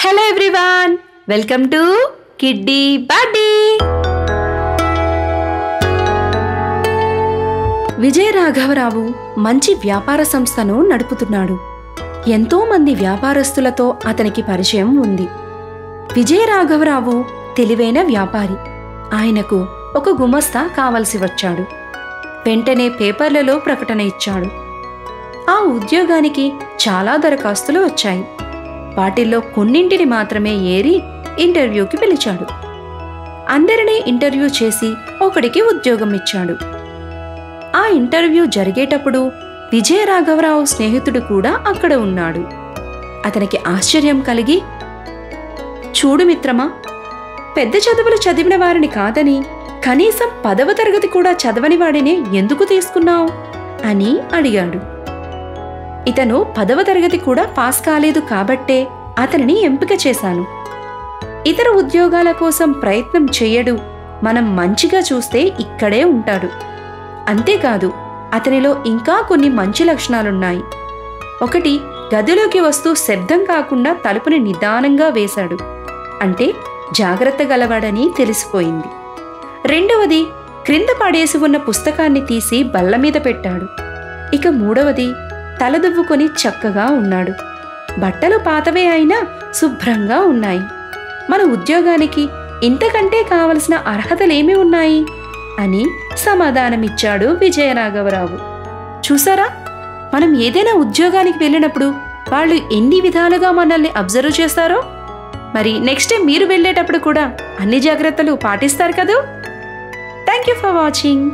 Hello everyone, welcome to Kiddy Buddy. Vijaya రాఘవరావు మంచి వ్యాపార సంస్థను నడుపుతున్నాడు. ఎంతో మంది వ్యాపారస్తులతో అతనికి పరిచయం ఉంది. విజయ రాఘవరావు తెలివైన వ్యాపారి. ఆయనకు ఒక గుమస్తా కావలసి వచ్చాడు. వెంటనే పేపర్లలో ప్రకటన ఇచ్చాడు. ఆ ఉద్యోగానికి చాలా దరఖాస్తులు వచ్చాయి. వాటిల్లో కొన్నింటిని మాత్రమే ఏరి ఇంటర్వ్యూకి పిలిచాడు. అందరినీ ఇంటర్వ్యూ చేసి ఒకడికి ఉద్యోగం ఇచ్చాడు. ఆ ఇంటర్వ్యూ జరిగేటప్పుడు విజయ రాఘవరావు స్నేహితుడు కూడా అక్కడ ఉన్నాడు. అతనికి ఆశ్చర్యం కలిగి, చూడు మిత్రమా, పెద్ద చదువులు చదివిన వారిని కాదని కనీసం 10వ తరగతి కూడా చదవని వాడినే ఎందుకు తీసుకున్నావు అని అడిగాడు. ఇతను 10వ తరగతి కూడా పాస్ కాలేదు కాబట్టే అతనిని ఎంపిక చేశాను. ఇతర ఉద్యోగాల కోసం ప్రయత్నం చెయ్యడు. మనం మంచిగా చూస్తే ఇక్కడే ఉంటాడు. అంతేకాదు, అతనిలో ఇంకా కొన్ని మంచి లక్షణాలున్నాయి. ఒకటి, గదిలోకి వస్తూ శబ్దం కాకుండా తలుపుని నిదానంగా వేశాడు. అంటే జాగ్రత్త గలవాడని తెలిసిపోయింది. రెండవది, క్రింద పడేసి ఉన్న పుస్తకాన్ని తీసి బల్ల మీద పెట్టాడు. ఇక మూడవది, తలదువ్వుకొని చక్కగా ఉన్నాడు. బట్టలు పాతవే అయినా శుభ్రంగా ఉన్నాయి. మన ఉద్యోగానికి ఇంతకంటే కావలసిన అర్హతలేమి ఉన్నాయి అని సమాధానమిచ్చాడు విజయరాఘవరావు. చూసారా, మనం ఏదైనా ఉద్యోగానికి వెళ్ళినప్పుడు వాళ్ళు ఎన్ని విధాలుగా మనల్ని అబ్జర్వ్ చేస్తారో. మరి నెక్స్ట్ టైం మీరు వెళ్ళేటప్పుడు కూడా అన్ని జాగ్రత్తలు పాటిస్తారు కదూ. Thank you for watching.